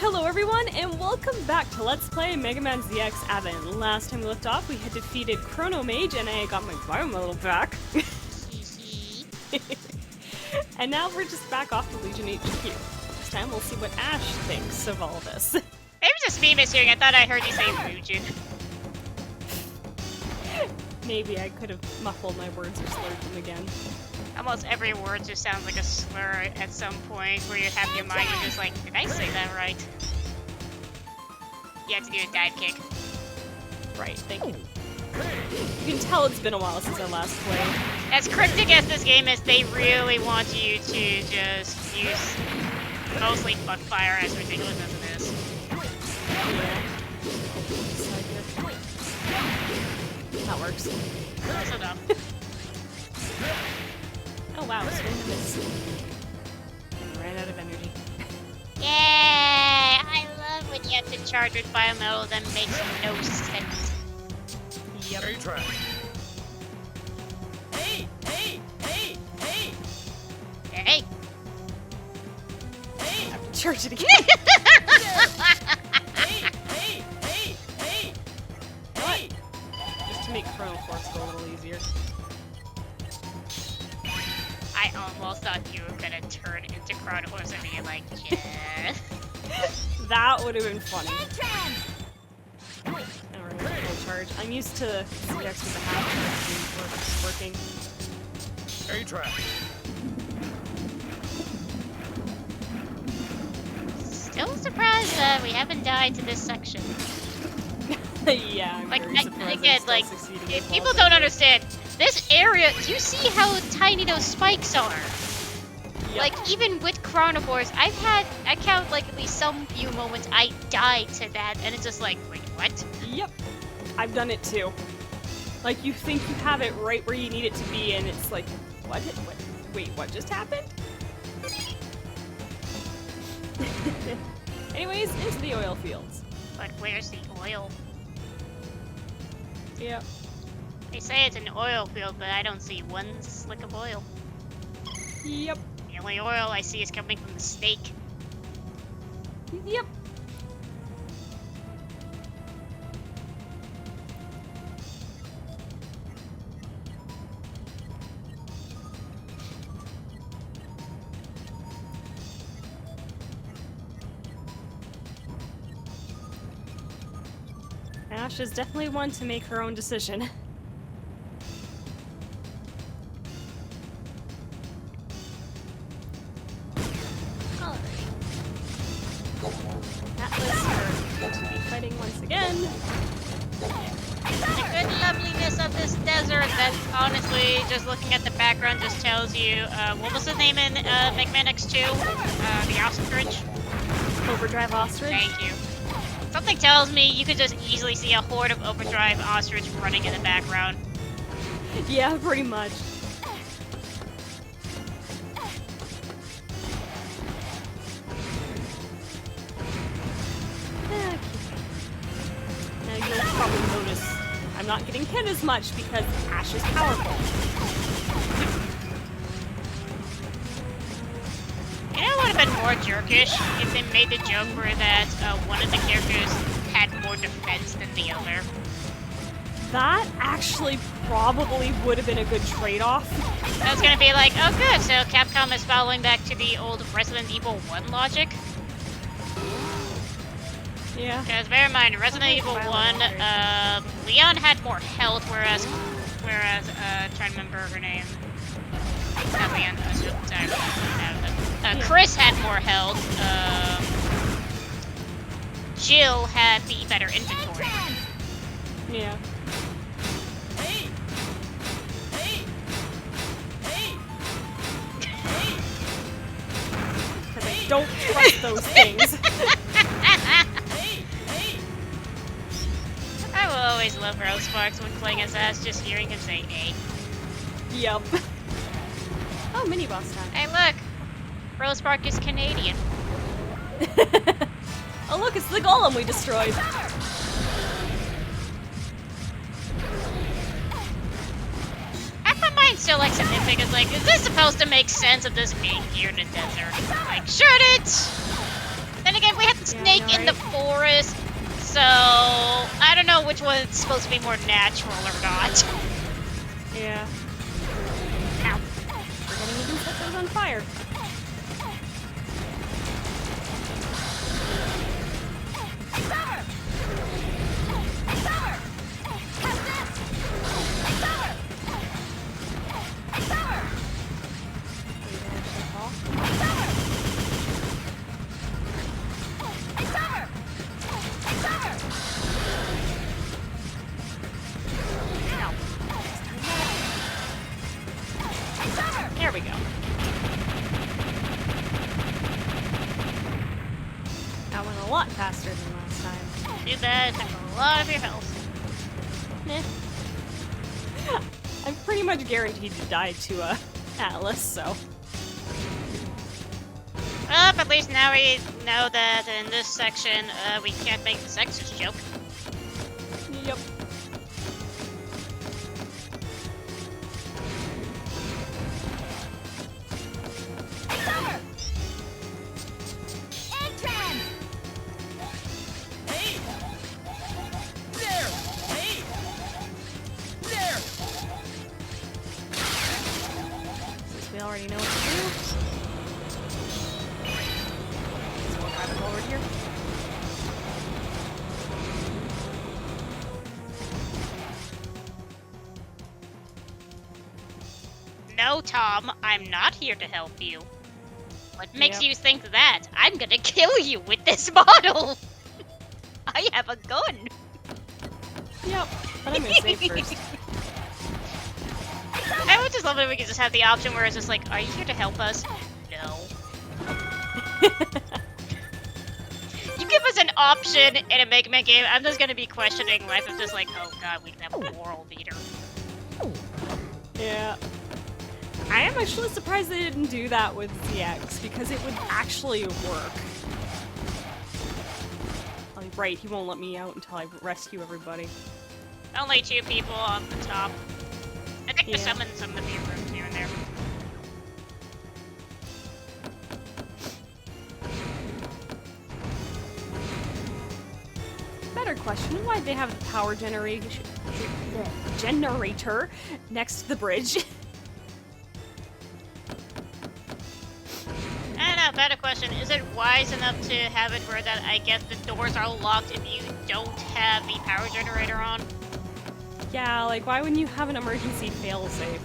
Hello everyone, and welcome back to Let's Play Megaman ZX Advent. Last time we left off, we had defeated Chrono Mage, and I got my Biomodel back. And now we're just back off to Legion HQ. This time we'll see what Ashe thinks of all this. Maybe just me mishearing. I thought I heard you say Ryujin. Maybe I could have muffled my words or slurred them again. Almost every word just sounds like a slur at some point where you have your mind, you're just like, did I say that right? You have to do a dive kick. Right, thank you. You can tell it's been a while since I last played. As cryptic as this game is, they really want you to just use mostly Buckfire, as ridiculous as it is. Yeah. That works. Close enough. Oh wow, swing and miss. And ran out of energy. Yay! I love when you have to charge with Biometal that makes no sense. Yep. A-track. Hey! I have to charge it again. What? Just to make Chrono Force go a little easier. I almost thought you were gonna turn into Chrono Horse and be like, yeah. That would have been funny. Alright, full charge. I'm used to ZX with a half working. A-track. Still surprised that we haven't died to this section. Yeah, I'm Like, very surprised again, I'm like, still succeeding if with people all don't of understand, this area, do you see how tiny those spikes are? Yep. Like, even with Chronovores, I count, like, at least some few moments I died to that, and it's just like, wait, what? Yep. I've done it too. Like, you think you have it right where you need it to be, and it's like, what? Wait, what just happened? Anyways, into the oil fields. But where's the oil? Yep. They say it's an oil field, but I don't see one slick of oil. Yep. The only oil I see is coming from the steak. Yep. Ashe is definitely one to make her own decision. Atlas, you're going to be fighting once again. The good loveliness of this desert that honestly, just looking at the background just tells you, what was the name in Megaman X2? The ostrich? Overdrive Ostrich. Thank you. Something tells me you could just easily see a horde of overdrive ostrich running in the background. Yeah, pretty much. Now you'll probably notice I'm not getting hit as much because Ashe is powerful. You know what would have been more jerkish if they made the joke where that one of the characters had more defense than the other. That actually probably would have been a good trade-off. I was gonna be like, oh good, so Capcom is following back to the old Resident Evil 1 logic. Yeah. Because bear in mind, Resident Evil 1, Leon had more health, whereas, trying to remember her name. Not Leon, sorry. Chris had more health. Jill had the better inventory. Yeah. Because I don't trust those things. I will always love Rose Sparks when playing as Ashe, just hearing him say A. Yep. Oh, mini boss time. Hey look! Rose Spark is Canadian. Oh look, it's the golem we destroyed. Half my mind still like something because like, is this supposed to make sense of this being here in the desert? Like, should it? Then again, we have the snake I know, in the forest, so I don't know which one is supposed to be more natural or not. Yeah. Ow. Forgetting you can set those on fire. There we go. That went a lot faster than last time. Too bad, it took a lot of your health. I'm pretty much guaranteed to die to Atlas, so. But at least now we know that in this section, we can't make the sexist joke. Yep. Since we already know what to do. So we'll grab it forward here. No, Tom, I'm not here to help you. What makes Yep. you think that? I'm gonna kill you with this model! I have a gun! Yep. But I'm gonna save first. I would just love it if we could just have the option where it's just like, are you here to help us? No. You give us an option in a Mega Man game, I'm just gonna be questioning life of just like, oh god, we can have a moral leader. Yeah. I am actually surprised they didn't do that with ZX, because it would actually work. Oh, right, he won't let me out until I rescue everybody. Only 2 people on the top. I think we Yeah. summoned some of the few rooms here and there. Better question, why'd they have the power generator next to the bridge? I don't know, better question. Is it wise enough to have it where that I guess the doors are locked if you don't have the power generator on? Yeah, like, why wouldn't you have an emergency failsafe?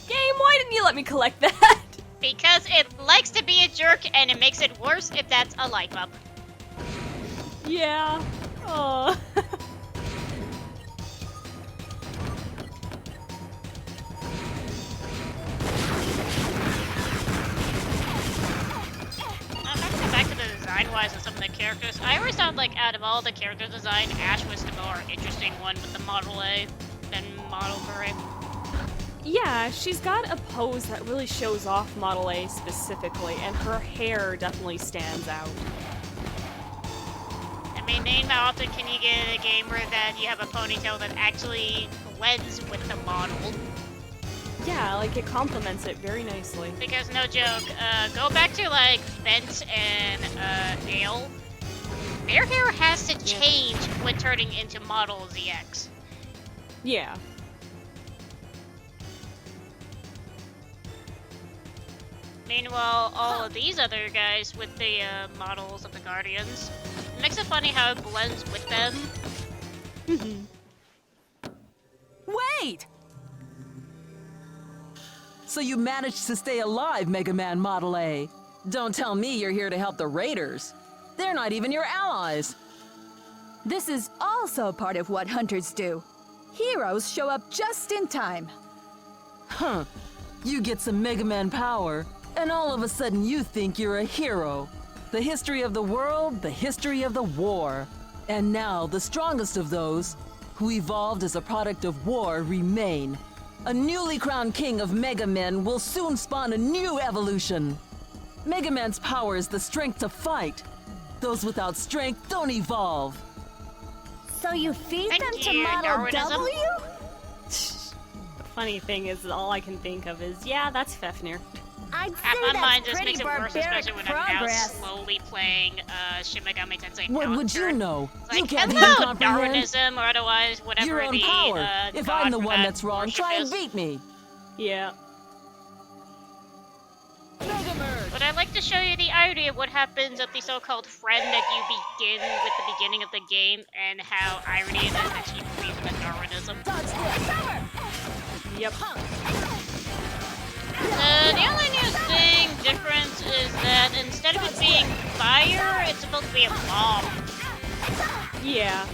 Game, why didn't you let me collect that? Because it likes to be a jerk and it makes it worse if that's a life up. Yeah. Oh. I'm gonna go back to the design-wise of some of the characters. I always thought, like, out of all the character design, Ashe was the more interesting one with the Model A than Model Gray. Yeah, she's got a pose that really shows off Model A specifically, and her hair definitely stands out. I mean, name how often can you get a game where that you have a ponytail that actually blends with the model? Yeah, like, it complements it very nicely. Because no joke, go back to like Bent and Ale. Their hair has to change when turning into Model ZX. Yeah. Meanwhile, all of these other guys with the models of the Guardians, it makes it funny how it blends with them. Wait! So you managed to stay alive, Mega Man Model A. Don't tell me you're here to help the Raiders. They're not even your allies. This is also part of what hunters do. Heroes show up just in time. Huh. You get some Mega Man power, and all of a sudden you think you're a hero. The history of the world, the history of the war. And now the strongest of those, who evolved as a product of war, remain. A newly crowned king of Mega Men will soon spawn a new evolution. Mega Man's power is the strength to fight. Those without strength don't evolve. So you feed Thank them to you, Model Darwinism. W? The funny thing is, all I can think of is, yeah, that's Fefnir. I'd Half say my that's mind just pretty makes it worse, barbaric especially when I'm now progress. slowly playing Shin Megami Tensei What would Nocturne. you know? It's You like, can't even hello, comprehend Darwinism, or otherwise, whatever your own the power. If god I'm the from one that that's wrong, worship try and is. beat me. Yeah. But I'd like to show you the irony of what happens at the so-called friend that you begin with the beginning of the game, and how irony it is that she believes in Darwinism. Yep. The only new thing difference is that instead of it being fire, it's supposed to be a bomb. Yeah.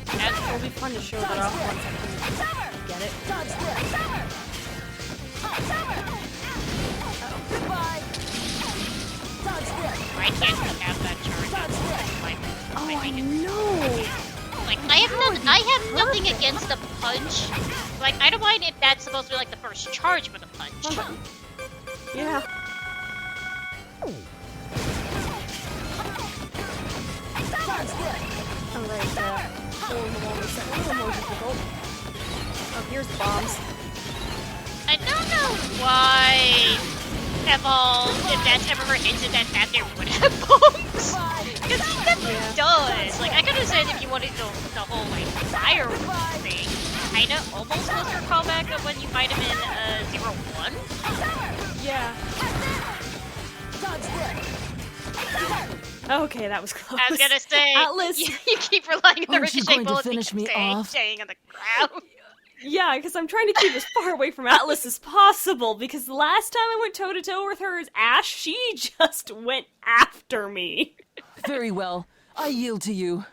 That's It'll be fun to show that off once I can get it. why can't you have that charge? Like, Oh, I making it- know. Like, I have nothing against the punch. Like, I don't mind if that's supposed to be like the first charge for the punch. Yeah. Alright, hole in the wall makes that a little more difficult. Oh, here's the bombs. I don't know why if that's ever hinted that there would have bombs. Because that does. Like, I could have said if you wanted the whole, like, fire thing. Kinda almost was your callback of when you fight him in, 01. Yeah. Okay, that was close. I was gonna say, Atlas. you keep relying on the Aren't you ricochet going to bullets finish me off? staying on the ground. Yeah, because I'm trying to keep as far away from Atlas as possible, because the last time I went toe-to-toe with her as Ashe, she just went after me. Very well. I yield to you.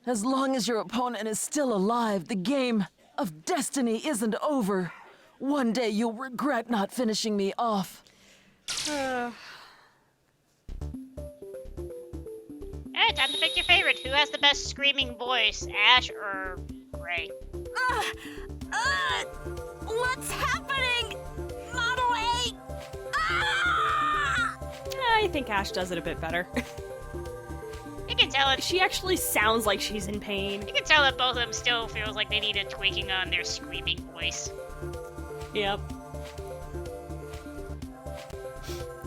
As long as your opponent is still alive, the game of destiny isn't over. One day you'll regret not finishing me off. Alright, time to pick your favorite. Who has the best screaming voice, Ashe or Ray? What's happening? Model 8! I think Ashe does it a bit better. You can tell it. She actually sounds like she's in pain. You can tell that both of them still feels like they need a tweaking on their screaming voice. Yep.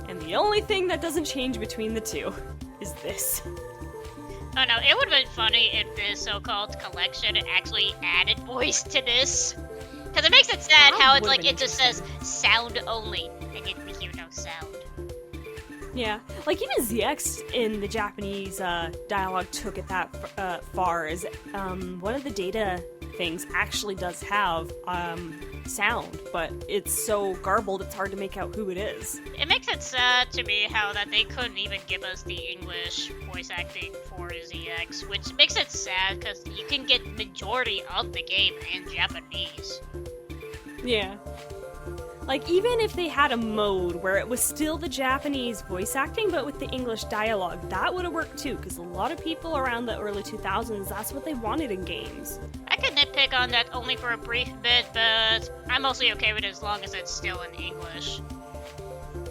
And the only thing that doesn't change between the two is this. Oh no, it would have been funny if this so-called collection actually added voice to this. Because it makes it sad That how it's would've like been it just says sound only, and yet we hear no sound. Yeah, like even ZX in the Japanese dialogue took it that far as one of the data things actually does have sound, but it's so garbled it's hard to make out who it is. It makes it sad to me how that they couldn't even give us the English voice acting for ZX, which makes it sad because you can get majority of the game in Japanese. Yeah. Like, even if they had a mode where it was still the Japanese voice acting, but with the English dialogue, that would have worked too, because a lot of people around the early 2000s, that's what they wanted in games. I could nitpick on that only for a brief bit, but I'm mostly okay with it as long as it's still in English.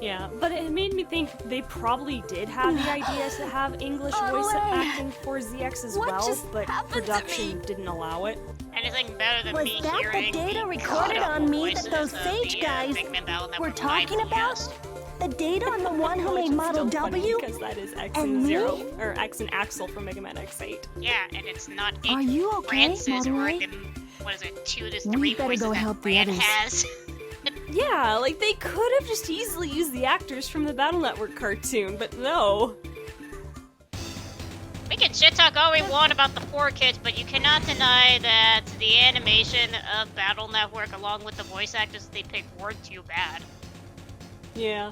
Yeah, but it made me think they probably did have the idea to have English voice acting for ZX as What well, just but happened to me? production didn't allow it. Anything better than Was me that the hearing data the recorded god-awful on me that voices those of Sage the, guys Megaman Battle were Network talking live about? cast? The data on the one who Which made is Model still funny, W? because that is X And and me? Zero, or X and Axel from Mega Man X8. Yeah, and it's not Are you okay, Francis Model or A? the, what is it, 2 to 3 We better voices go that help the Fran others. has. Yeah, like they could have just easily used the actors from the Battle Network cartoon, but no. We can shit talk all we want about the 4 kids, but you cannot deny that the animation of Battle Network along with the voice actors they picked weren't too bad. Yeah.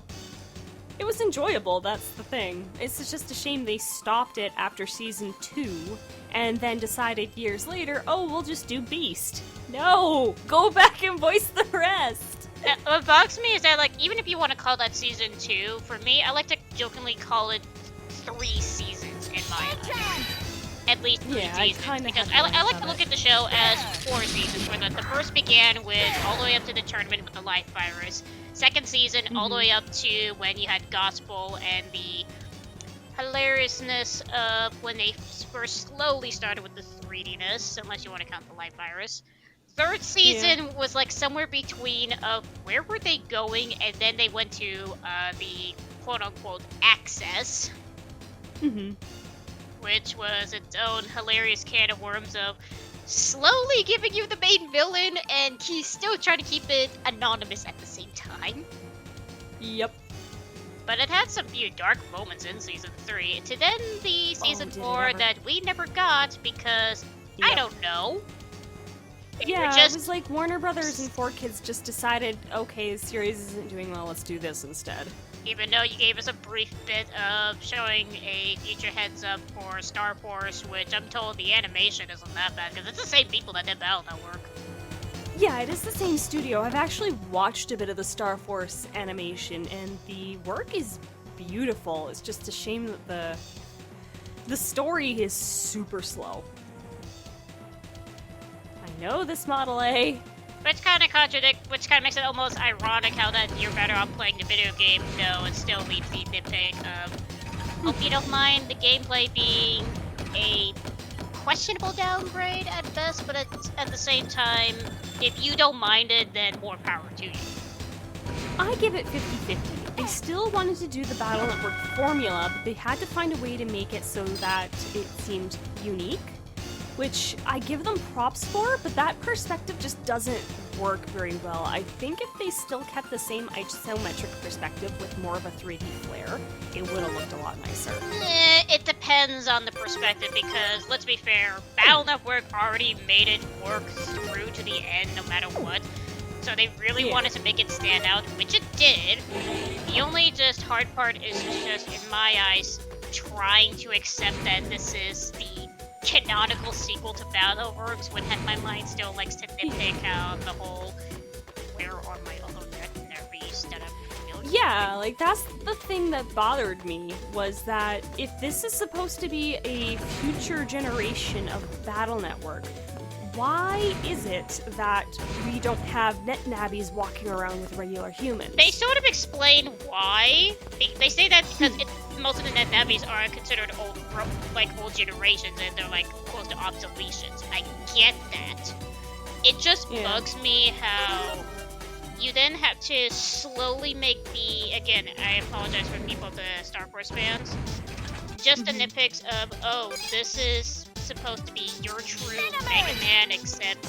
It was enjoyable, that's the thing. It's just a shame they stopped it after season 2, and then decided years later, oh, we'll just do Beast. No! Go back and voice the rest! What bugs me is that, like, even if you want to call that season 2, for me, I like to jokingly call it 3 seasons in my eyes. At least 3 Yeah, I seasons. kinda Because have I like of to look it. at the show as 4 seasons, where the first began with all the way up to the tournament with the life virus. Second season, all the way up to when you had Gospel and the hilariousness of when they first slowly started with the 3D-ness, unless you want to count the life virus. Third season was like somewhere between where were they going, and then they went to the quote-unquote access, which was its own hilarious can of worms of slowly giving you the main villain, and he's still trying to keep it anonymous at the same time. Yep. But it had some few dark moments in season 3, to then the season did it 4 ever. that we never got because I Yep. don't know. They were Yeah, just it was like Warner Brothers and 4Kids just decided, okay, the series isn't doing well, let's do this instead. even though you gave us a brief bit of showing a future heads up for Star Force, which I'm told the animation isn't that bad, because it's the same people that did Battle Network. Yeah, it is the same studio. I've actually watched a bit of the Star Force animation, and the work is beautiful. It's just a shame that the story is super slow. I know this Model A. Which kind of makes it almost ironic how that you're better off playing the video game, though it still leaves the nitpick of, hope you don't mind the gameplay being a questionable downgrade at best, but at the same time, if you don't mind it, then more power to you. I give it 50-50. They still wanted to do the Battle Network formula, but they had to find a way to make it so that it seemed unique, which I give them props for, but that perspective just doesn't work very well. I think if they still kept the same isometric perspective with more of a 3D flare, it would have looked a lot nicer. It depends on the perspective, because, let's be fair, Battle Network already made it work through to the end no matter what. So they really wanted to make it stand out, which it did. The only just hard part is just, in my eyes, trying to accept that this is the canonical sequel to Battleworks, when my mind still likes to nitpick out the whole where are my other nervies that I'm familiar Yeah, like that's the thing that bothered me, was that if this is supposed to be a future generation of Battle Network, why is it that we don't have net nabbies walking around with regular humans? They sort of explain why. They say that because most of the net nabbies are considered old generations, and they're like close to obsolescence. I get that. It just bugs me how you then have to slowly make the, again, I apologize for people of the Star Wars fans, just the nitpicks of, oh, this is supposed to be your true Mega Man, except